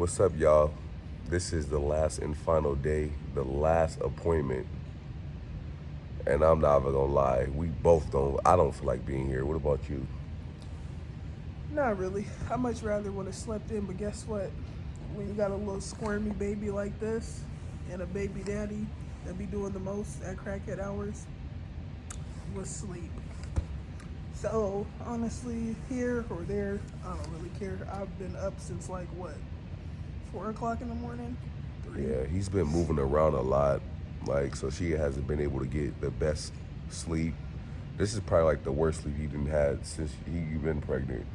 What's up, y'all? This is the last and final day, the last appointment. And I'm not even gonna lie, I don't feel like being here. What about you? Not really. I much rather would have slept in, but guess what? When you got a little squirmy baby like this and a baby daddy that be doing the most at crackhead hours was sleep. So honestly, here or there, I don't really care. I've been up since like what, 4 o'clock in the morning? Three. Yeah, he's been moving around a lot. So she hasn't been able to get the best sleep. This is probably like the worst sleep he didn't had since you've been pregnant,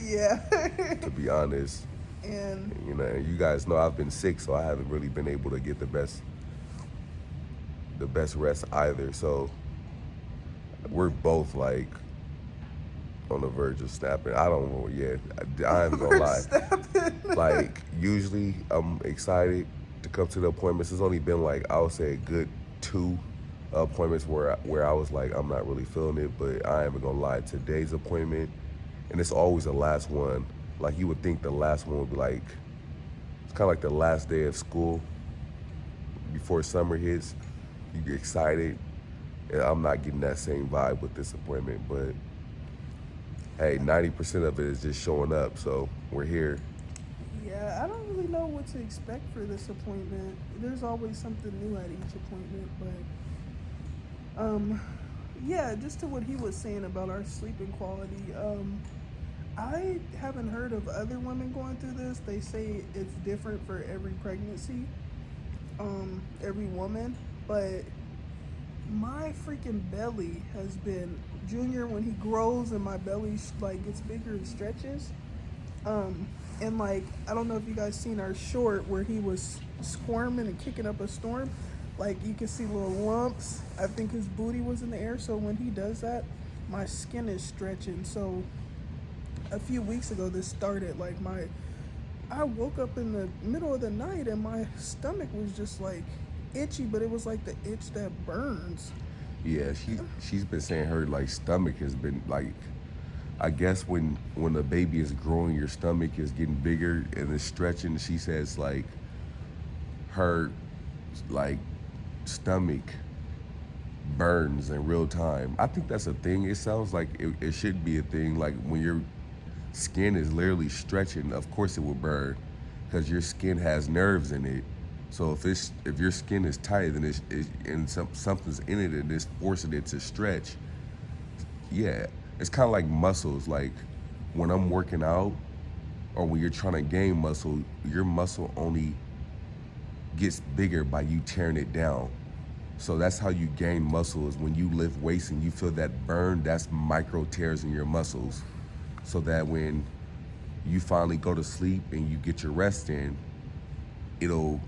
Yeah. to be honest. And You guys know I've been sick, so I haven't really been able to get the best rest either. So we're both like on the verge of snapping. I don't know yet. I ain't gonna we're lie. snapping. Like usually I'm excited to come to the appointments. It's only been like I would say a good two appointments where I was like I'm not really feeling it, but I ain't even gonna lie. Today's appointment, and it's always the last one. Like you would think the last one would be like it's kind of like the last day of school before summer hits. You get excited, and I'm not getting that same vibe with this appointment, but hey, 90% of it is just showing up, so we're here. Yeah, I don't really know what to expect for this appointment. There's always something new at each appointment, but yeah, just to what he was saying about our sleeping quality. I haven't heard of other women going through this. They say it's different for every pregnancy, every woman, but my freaking belly has been Junior when he grows and my belly like gets bigger and stretches. And like I don't know if you guys seen our short where he was squirming and kicking up a storm. Like you can see little lumps. I think his booty was in the air. So when he does that, my skin is stretching. So a few weeks ago this started. I woke up in the middle of the night and my stomach was just like itchy, but it was like the itch that burns. Yeah, she's been saying her like stomach has been like, I guess when the baby is growing, your stomach is getting bigger and it's stretching. She says like her like stomach burns in real time. I think that's a thing. It sounds like it should be a thing. Like when your skin is literally stretching, of course it will burn because your skin has nerves in it. So if your skin is tight and something's in it and it's forcing it to stretch, yeah, it's kind of like muscles. Like when I'm working out or when you're trying to gain muscle, your muscle only gets bigger by you tearing it down. So that's how you gain muscle is when you lift weights and you feel that burn, that's micro tears in your muscles. So that when you finally go to sleep and you get your rest in, it'll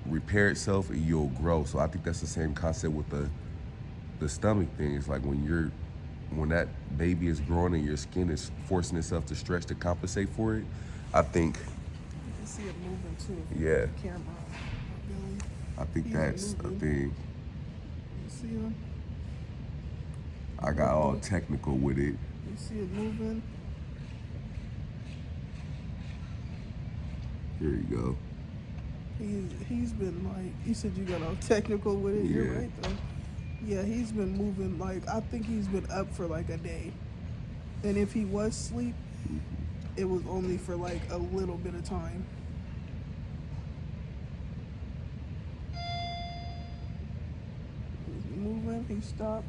repair itself and you'll grow. So I think that's the same concept with the stomach thing. It's like when that baby is growing and your skin is forcing itself to stretch to compensate for it, I think, You can see it moving too. If you yeah, put the camera on my belly. I think He's that's a moving. thing. You see him? I got all technical with it. You see it moving? Here you go. He's been like, you said you got all technical with it. You're Yeah. right though. Yeah, he's been moving like I think he's been up for like a day. And if he was asleep, it was only for like a little bit of time. He's moving, he stopped.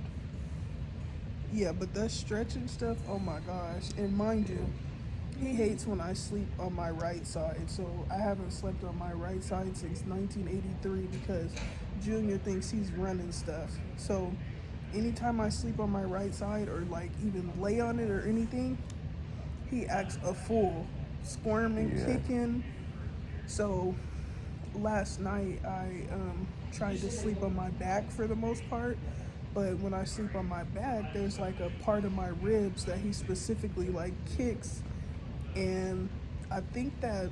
Yeah, but that stretching stuff, oh my gosh. And mind you, he hates when I sleep on my right side. So I haven't slept on my right side since 1983 because Junior thinks he's running stuff. So anytime I sleep on my right side or like even lay on it or anything, he acts a fool, squirming, Yeah. kicking. So last night I tried to sleep on my back for the most part. But when I sleep on my back, there's like a part of my ribs that he specifically like kicks. And I think that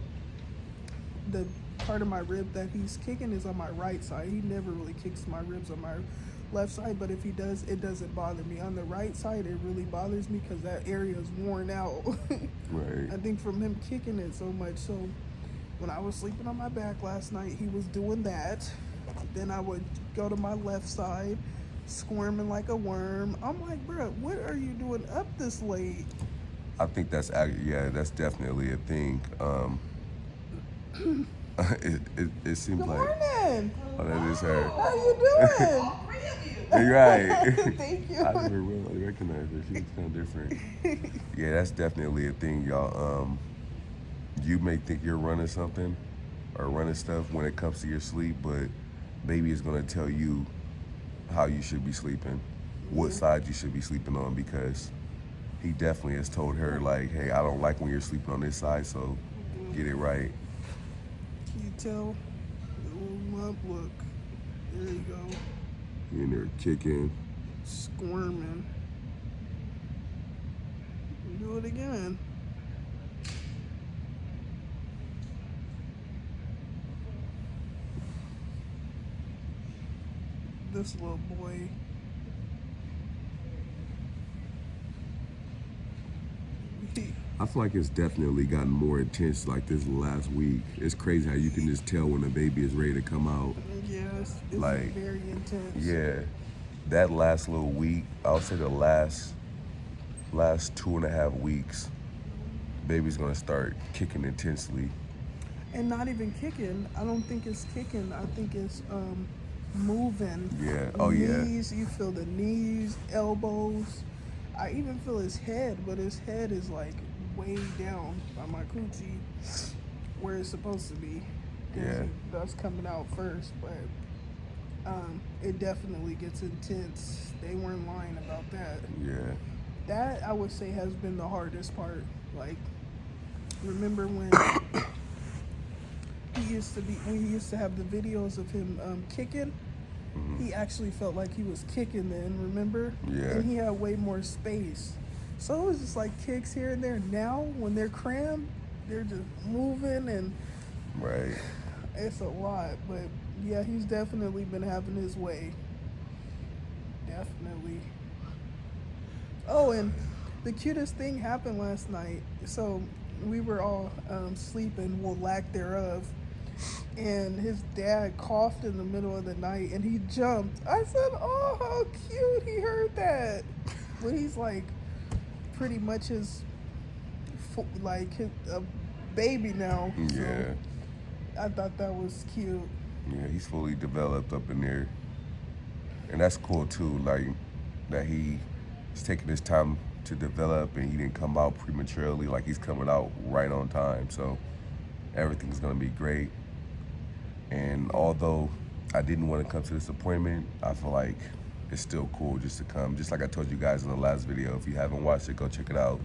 the part of my rib that he's kicking is on my right side. He never really kicks my ribs on my left side, but if he does, it doesn't bother me. On the right side, it really bothers me because that area is worn out. Right. I think from him kicking it so much. So When I was sleeping on my back last night, he was doing that. Then I would go to my left side, squirming like a worm. I'm like, bro, what are you doing up this late? I think that's definitely a thing. It seems Good like morning. oh, that is her. How you doing? You're right. Thank you. I didn't really recognize her. She was kind of different. Yeah, that's definitely a thing, y'all. You may think you're running something or running stuff when it comes to your sleep, but baby is gonna tell you how you should be sleeping, what side you should be sleeping on, because he definitely has told her like, hey, I don't like when you're sleeping on this side, so get it right. Can you tell? Look. There you go. You in there kicking. Squirming. Do it again. This little boy. I feel like it's definitely gotten more intense like this last week. It's crazy how you can just tell when a baby is ready to come out. Yes, it's Like, very intense. Yeah, that last little week, I'll say the last 2.5 weeks, baby's gonna start kicking intensely. And not even kicking. I don't think it's kicking. I think it's moving. Yeah. Oh yeah. Knees, you feel the knees, elbows. I even feel his head, but his head is like way down by my coochie where it's supposed to be. Yeah. That's coming out first, but it definitely gets intense. They weren't lying about that. Yeah. That I would say has been the hardest part. Like, remember when we used to have the videos of him kicking? Mm-hmm. He actually felt like he was kicking then, remember? Yeah. And he had way more space. So it was just like kicks here and there. Now, when they're crammed, they're just moving and Right. it's a lot. But yeah, he's definitely been having his way. Definitely. Oh, and the cutest thing happened last night. So we were all sleeping, well, lack thereof. And his dad coughed in the middle of the night and he jumped. I said, oh, how cute. He heard that. But he's like pretty much his a baby now. So Yeah. I thought that was cute. Yeah, he's fully developed up in there. And that's cool too, like that he's taking his time to develop and he didn't come out prematurely, like he's coming out right on time. So everything's gonna be great. And although I didn't want to come to this appointment, I feel like it's still cool just to come. Just like I told you guys in the last video, if you haven't watched it, go check it out.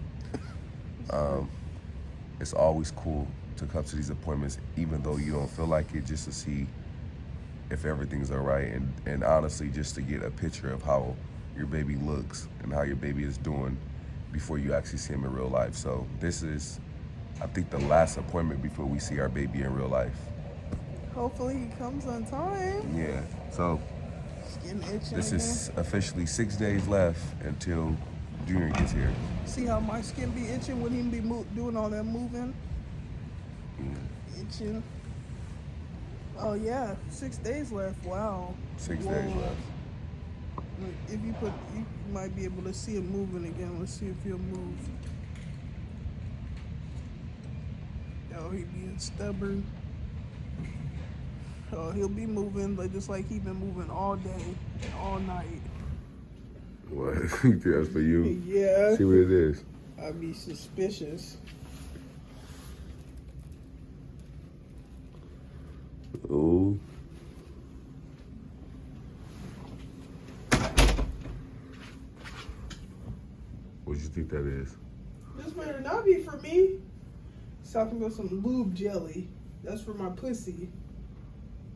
It's always cool to come to these appointments, even though you don't feel like it, just to see if everything's all right. And honestly, just to get a picture of how your baby looks and how your baby is doing before you actually see him in real life. So this is, I think, the last appointment before we see our baby in real life. Hopefully he comes on time. Yeah, so Skin itching this again. is officially 6 days left until Junior gets here. See how my skin be itching when he be doing all that moving? Itching. Oh yeah, 6 days left. Wow. 6 Whoa. days left. Look, if you might be able to see him moving again. Let's see if he'll move. Oh, he being stubborn. Oh, he'll be moving, but just like he been moving all day and all night. What? That's for you? Yeah. See what it is. I'd be suspicious. Oh. What do you think that is? This better not be for me. He's talking about some lube jelly. That's for my pussy.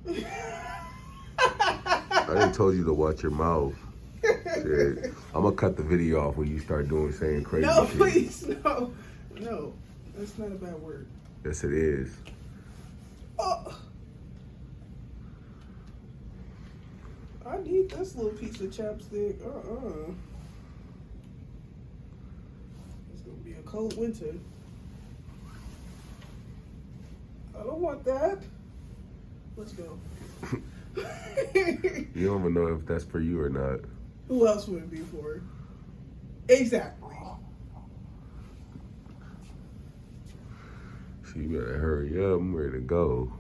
I didn't told you to watch your mouth. Shit. I'm gonna cut the video off when you start saying crazy No, shit. please, no. No, that's not a bad word. Yes, it is. Oh. I need this little piece of chapstick. It's gonna be a cold winter. I don't want that. Let's go. You don't even know if that's for you or not. Who else would it be for? Exactly. So you better hurry up. I'm ready to go.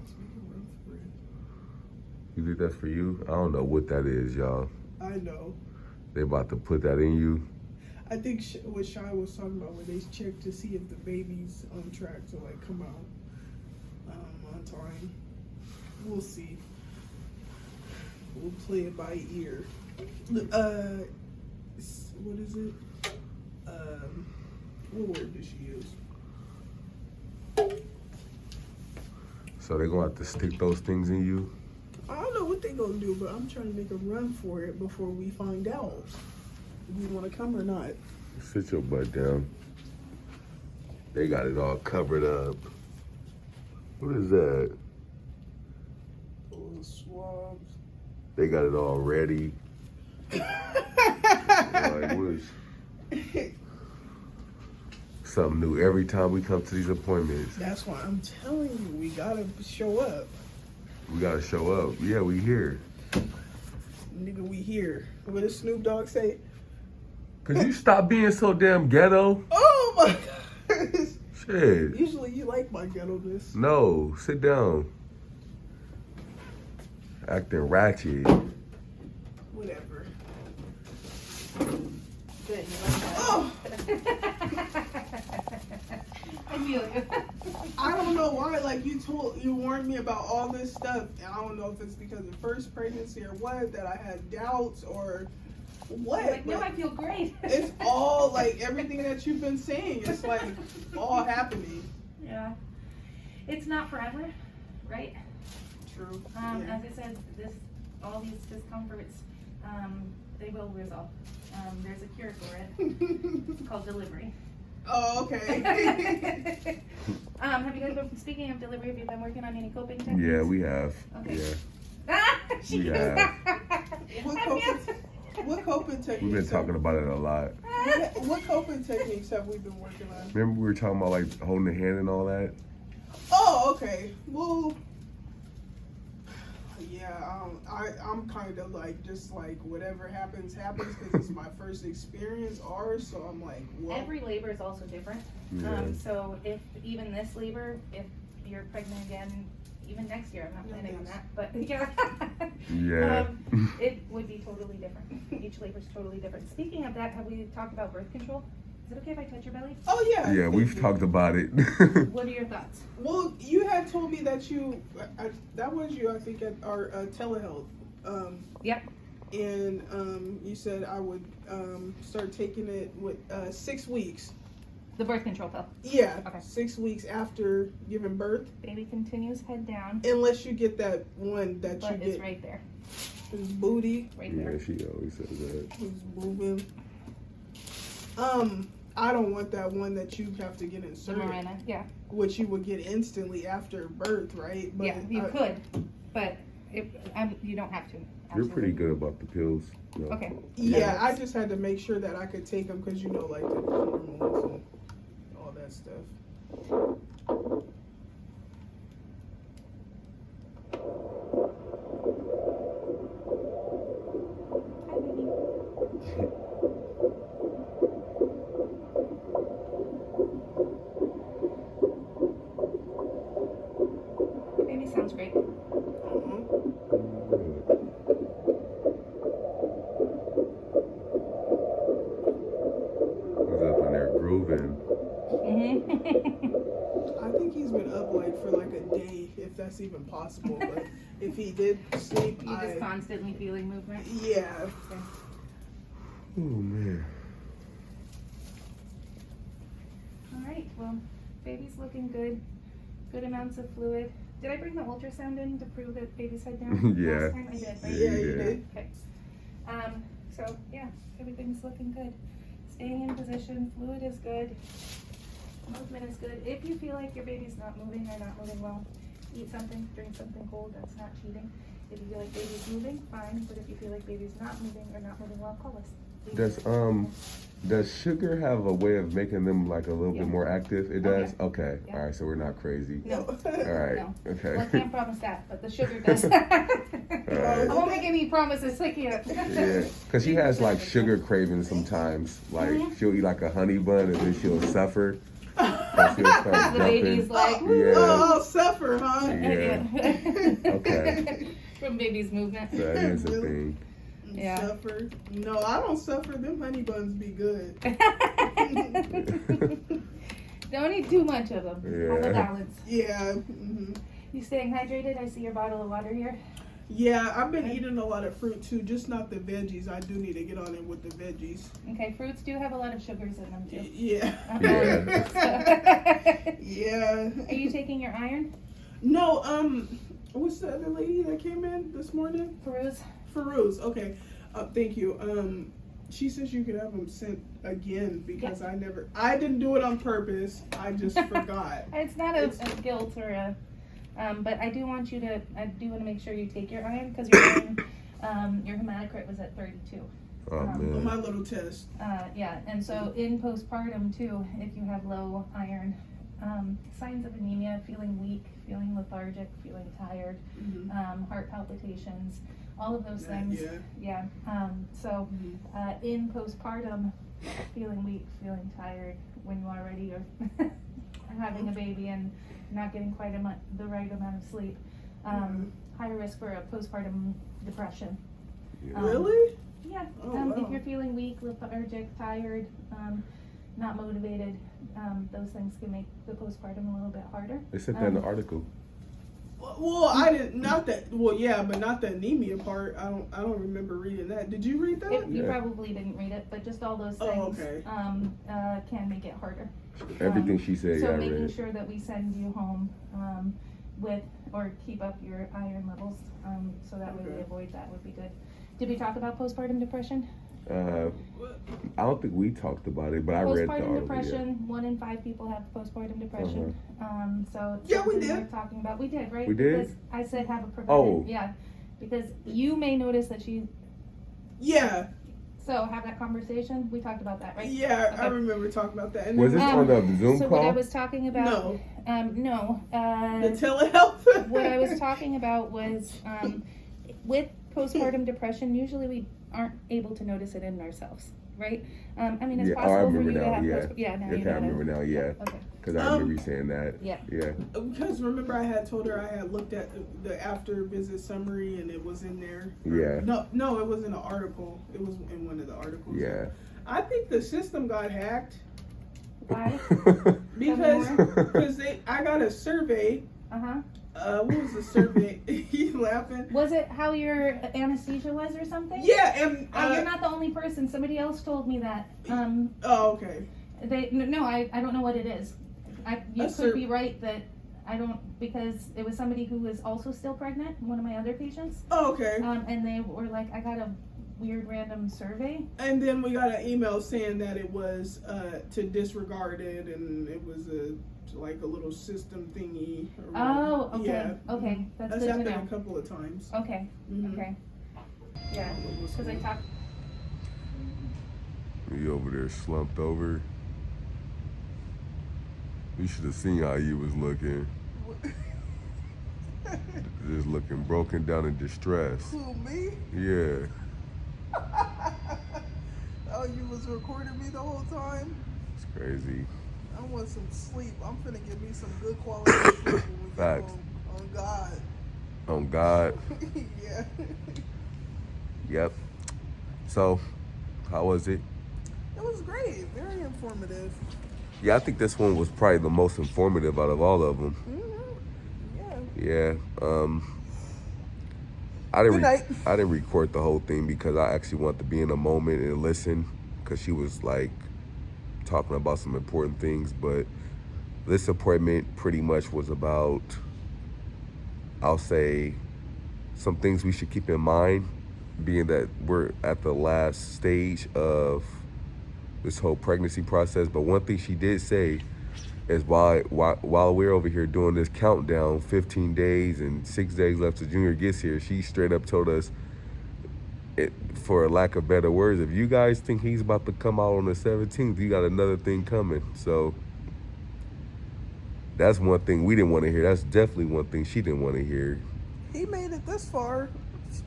You think that's for you? I don't know what that is, y'all. I know. They about to put that in you. I think what Shy was talking about, where they check to see if the baby's on track to like come out on time. We'll see. We'll play it by ear. What is it? What word did she use? So they're gonna have to stick those things in you? I don't know what they gonna do, but I'm trying to make a run for it before we find out if we want to come or not. Sit your butt down. They got it all covered up. What is that? Little swabs. They got it all ready. Like, what is... Something new every time we come to these appointments. That's why I'm telling you, we gotta show up. We gotta show up. Yeah, we here. Nigga, we here. What does Snoop Dogg say? Could you stop being so damn ghetto? Oh my gosh. Shit. Usually you like my ghetto-ness. No, sit down. Acting ratchet. Whatever. Good, you like that? Oh! I feel you. I don't know why, like you warned me about all this stuff, and I don't know if it's because of first pregnancy or what, that I had doubts or what. Like, no, I feel great. It's all like everything that you've been saying, it's like all happening. Yeah. It's not forever, right? True. As I said, all these discomforts, they will resolve. There's a cure for it. It's called delivery. Oh, okay. Have you guys been, speaking of delivery, have you been working on any coping techniques? Yeah, we have. Okay. Yeah. She Yeah. What coping techniques? We've been talking about it a lot. What coping techniques have we been working on? Remember we were talking about like holding the hand and all that? Oh, okay. Well, yeah, I'm kind of like, just like whatever happens because it's my first experience, ours, so I'm like, what? Every labor is also different. Yeah. So if even this labor, if you're pregnant again, even next year, I'm not planning on that, but yeah. Yeah. It would be totally different. Each labor is totally different. Speaking of that, have we talked about birth control? Is it okay if I touch your belly? Oh, yeah. Yeah, we've talked about it. What are your thoughts? Well, you had told me that that was you, I think, at our telehealth. Yep. And you said I would start taking it with 6 weeks. The birth control pill. Yeah, Okay. 6 weeks after giving birth. Baby continues head down. Unless you get that one that Butt you is get. right there. His booty Right Yeah, there. she always says that. is moving. I don't want that one that you have to get The inserted, Mirena. Yeah. which you would get instantly after birth, right? But Yeah, you could, but you don't have to. You're pretty Absolutely. good about the pills. No. Okay. Yeah, I just had to make sure that I could take them because you know, like the hormones and all that stuff. Hi, baby. Baby sounds great. He's up in there grooving. Mm-hmm. I think he's been up like for like a day, if that's even possible. But if he did sleep, You just constantly feeling movement. yeah. Okay. Oh man. All right. Well, baby's looking good. Good amounts of fluid. Did I bring the ultrasound in to prove that baby's head down? Yeah. Last time I did, right? Yeah, you did. Okay. So yeah, everything's looking good. Staying in position, fluid is good, movement is good. If you feel like your baby's not moving or not moving well, eat something, drink something cold, that's not cheating. If you feel like baby's moving, fine, but if you feel like baby's not moving or not moving well, call us. Does sugar have a way of making them like a little Yeah. bit more active? It Oh, does? yeah. Okay. Yeah. All right, so we're not crazy. No. All right. No. Okay. Well, I can't promise that, but the sugar does. Alright. I won't make any promises. I can't. Yeah, because she has like sugar cravings sometimes. Like Mhm. she'll eat like a honey bun and then she'll suffer. And she'll start The baby's like, Yeah. Oh, suffer, huh? Yeah. Okay. From baby's movement. That is a Really? thing. Yeah. Suffer? No, I don't suffer. Them honey buns be good. Don't eat too much of them. Have Yeah. a balance. Yeah. You staying hydrated? I see your bottle of water here. Yeah, I've been eating a lot of fruit too, just not the veggies. I do need to get on it with the veggies. Okay, fruits do have a lot of sugars in them too. Yeah. Yeah. Yeah. Are you taking your iron? No, what's the other lady that came in this morning? Peruse? Farouz. Okay. Thank you. She says you could have them sent again because I didn't do it on purpose. I just forgot. It's not a guilt or a, but I do want to make sure you take your iron because your hematocrit was at 32. Oh On man. my little test. Yeah, and so in postpartum too, if you have low iron, signs of anemia, feeling weak, feeling lethargic, feeling tired, heart palpitations, all of those things. Yeah. So in postpartum, feeling weak, feeling tired when you already are having a baby and not getting quite the right amount of sleep, higher risk for a postpartum depression. Yeah. Really? Yeah, Oh, wow. if you're feeling weak, lethargic, tired, not motivated, those things can make the postpartum a little bit harder. They said that in the article. Well, I didn't. Not that. Well, yeah, but not the anemia part. I don't remember reading that. Did you read that? You Yeah. probably didn't read it, but just all those Oh, things okay. can make it harder. Everything she said, So yeah, I making read. sure that we send you home with or keep up your iron levels, so that way we Okay. avoid that would be good. Did we talk about postpartum depression? I don't think we talked about it, but I read the Postpartum article. depression. 1 in 5 people have postpartum depression. So it's Yeah, we something did. we're talking about. We did, right? We did? Because I said have a preventive. Oh. Yeah, because you may notice that Yeah. So have that conversation. We talked about that, right? Yeah, I Okay. remember talking about that. And Was then- this on the Zoom so call? what I was talking about? No. No. The telehealth. What I was talking about was with postpartum depression. Usually we aren't able to notice it in ourselves, right? I mean, it's Yeah, possible I for remember you to now, have yeah. now Okay, you I know it. remember now, yeah. Okay. Because I remember you saying that. Yeah. Yeah. Because remember, I had told her I had looked at the after visit summary and it was in there. Yeah. No, it was in an article. It was in one of the articles. Yeah. I think the system got hacked Why? because I got a survey. Uh-huh. What was the survey? You laughing? Was it how your anesthesia was or something? Yeah, and You're not the only person. Somebody else told me that. oh, okay. I don't know what it is. You A could be right that I don't, because it was somebody who was also still pregnant, one of my other patients. Oh, okay. And they were like, I got a weird random survey. And then we got an email saying that it was to disregard it, and it was like a little system thingy. Or Oh, okay. Yeah. Okay. That's good to happened know. a couple of times. Okay. Mhm. Okay. Yeah. Because I talked. You over there slumped over. You should have seen how you was looking. Just looking broken down and distressed. Who, me? Yeah. Oh, you was recording me the whole time? It's crazy. I want some sleep. I'm finna get me some good quality sleep when we get Facts. home. On God. On God. Yeah. Yep. So, how was it? It was great. Very informative. Yeah, I think this one was probably the most informative out of all of them. Mm-hmm. Yeah. Good night. I didn't record the whole thing because I actually wanted to be in a moment and listen, because she was like talking about some important things. But this appointment pretty much was about, I'll say, some things we should keep in mind, being that we're at the last stage of this whole pregnancy process. But one thing she did say is while we're over here doing this countdown, 15 days and 6 days left till Junior gets here, she straight up told us for lack of better words, if you guys think he's about to come out on the 17th, you got another thing coming. So that's one thing we didn't want to hear. That's definitely one thing she didn't want to hear. He made it this far.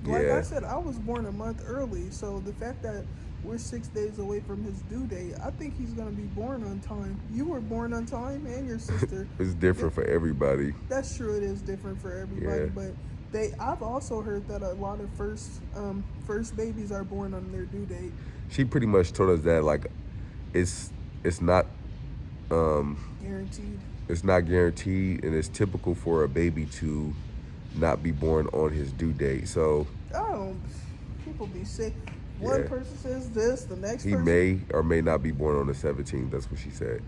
Like Yeah. I said, I was born a month early, so the fact that we're 6 days away from his due date, I think he's gonna be born on time. You were born on time, and your sister. It's different for everybody. That's true. It is different for everybody, Yeah. but I've also heard that a lot of first babies are born on their due date. She pretty much told us that like it's not Guaranteed. it's not guaranteed, and it's typical for a baby to not be born on his due date. So Oh, people be sick. One Yeah. person says this, the next he person. may or may not be born on the 17th. That's what she said.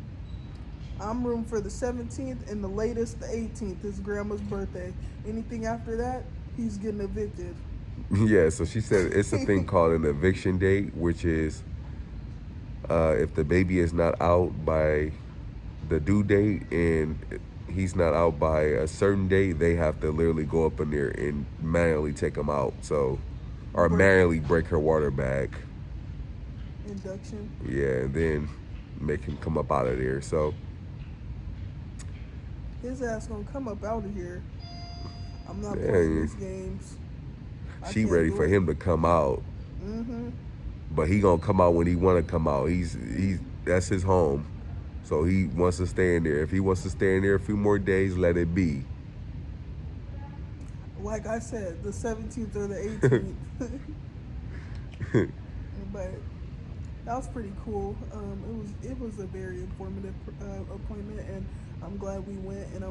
I'm room for the 17th, and the latest, the 18th, is grandma's birthday. Anything after that, he's getting evicted. Yeah, so she said it's a thing called an eviction date, which is if the baby is not out by the due date and he's not out by a certain date, they have to literally go up in there and manually take him out. So, or manually break her water bag. Induction. Yeah, and then make him come up out of there. So, His ass gonna come up out of here. I'm not Yeah, playing yeah. these games. I she can't ready do for it. him to come out. Mm-hmm. But he gonna come out when he wanna come out. He's that's his home. So he wants to stay in there. If he wants to stay in there a few more days, let it be. Like I said, the 17th or the 18th. But that was pretty cool. It was a very informative appointment, and I'm glad we went. And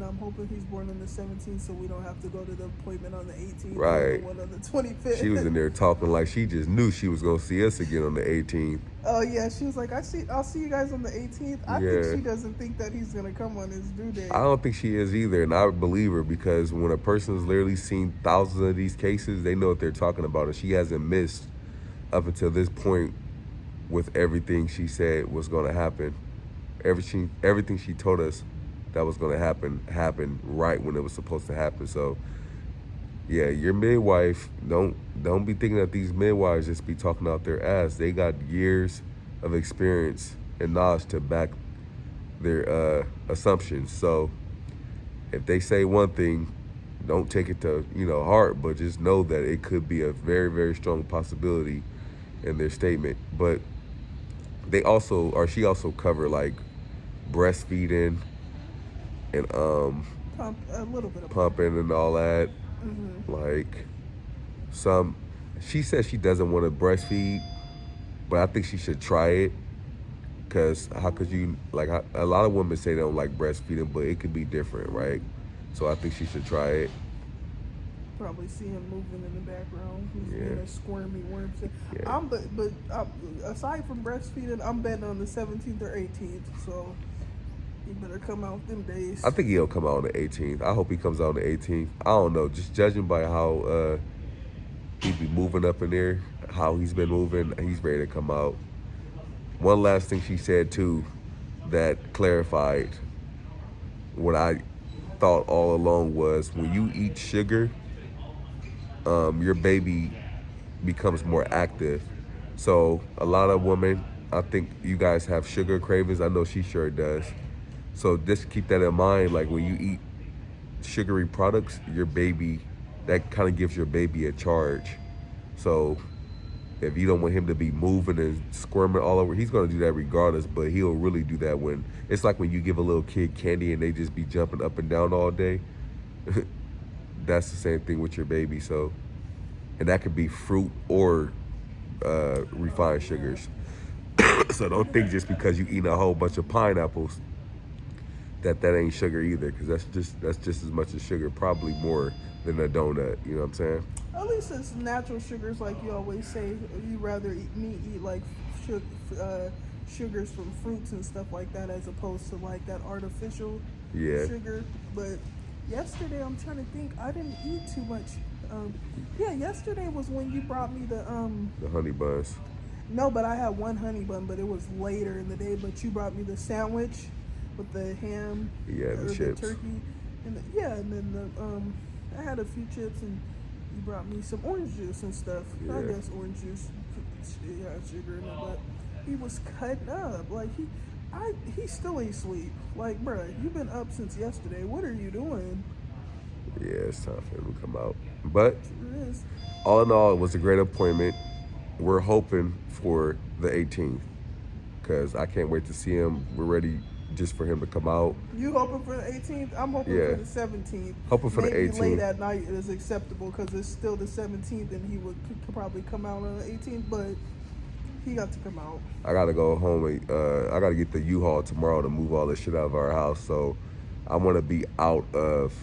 I'm hoping he's born on the 17th, so we don't have to go to the appointment on the 18th. Right. Or the one on the 25th. She was in there talking like she just knew she was gonna see us again on the 18th. Oh yeah, she was like, I'll see you guys on the 18th. I Yeah. think she doesn't think that he's gonna come on his due date. I don't think she is either, and I believe her because when a person's literally seen thousands of these cases, they know what they're talking about, and she hasn't missed up until this point with everything she said was going to happen. Everything she told us that was going to happen happened right when it was supposed to happen. So, yeah, your midwife, don't be thinking that these midwives just be talking out their ass. They got years of experience and knowledge to back their assumptions. So, if they say one thing, don't take it to heart, but just know that it could be a very, very strong possibility in their statement. But she also covered like breastfeeding and Pump a little bit of pumping and all that. Mm-hmm. Like she said she doesn't want to breastfeed, but I think she should try it. Cause how could you a lot of women say they don't like breastfeeding, but it could be different, right? So I think she should try it. Probably see him moving in the background. He's Yeah. being a squirmy worm. Yeah. But aside from breastfeeding, I'm betting on the 17th or 18th. So he better come out them days. I think he'll come out on the 18th. I hope he comes out on the 18th. I don't know. Just judging by how he be moving up in there, how he's been moving, he's ready to come out. One last thing she said too that clarified what I thought all along was when you eat sugar, your baby becomes more active. So a lot of women, I think you guys have sugar cravings. I know she sure does. So just keep that in mind. Like when you eat sugary products, your baby, that kind of gives your baby a charge. So if you don't want him to be moving and squirming all over, he's going to do that regardless, but he'll really do that when, it's like when you give a little kid candy and they just be jumping up and down all day. That's the same thing with your baby. So, and that could be fruit or refined sugars. So don't think just because you eating a whole bunch of pineapples that ain't sugar either, because that's just as much as sugar, probably more than a donut. You know what I'm saying? At least it's natural sugars, like you always say. You rather eat like sugars from fruits and stuff like that, as opposed to like that artificial sugar. But yesterday, I'm trying to think. I didn't eat too much. Yesterday was when you brought me the honey buns. No, but I had one honey bun, but it was later in the day. But you brought me the sandwich with the ham, the chips, the turkey, and and then I had a few chips and He brought me some orange juice and stuff. I Yeah. guess orange juice has sugar in it, but he was cutting up. Like he still ain't sleep. Like, bruh, you've been up since yesterday. What are you doing? Yeah, it's time for him to come out. But It is. all in all, it was a great appointment. We're hoping for the 18th because I can't wait to see him. We're ready just for him to come out. You hoping for the 18th? I'm hoping Yeah. for the 17th. Hoping for the Maybe 18th. late at night is acceptable because it's still the 17th and he could probably come out on the 18th, but he got to come out. I gotta go home. I gotta get the U-Haul tomorrow to move all this shit out of our house. So I want to be out of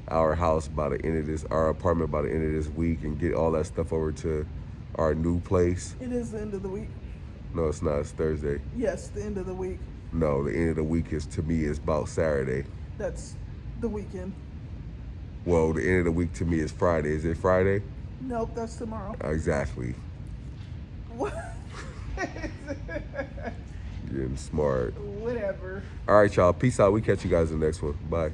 our house by the end of our apartment by the end of this week and get all that stuff over to our new place. It is the end of the week. No, it's not. It's Thursday. Yes, the end of the week. No, the end of the week is to me is about Saturday. That's the weekend. Well, the end of the week to me is Friday. Is it Friday? Nope, that's tomorrow. Exactly. What? Getting smart. Whatever. All right, y'all. Peace out. We catch you guys in the next one. Bye.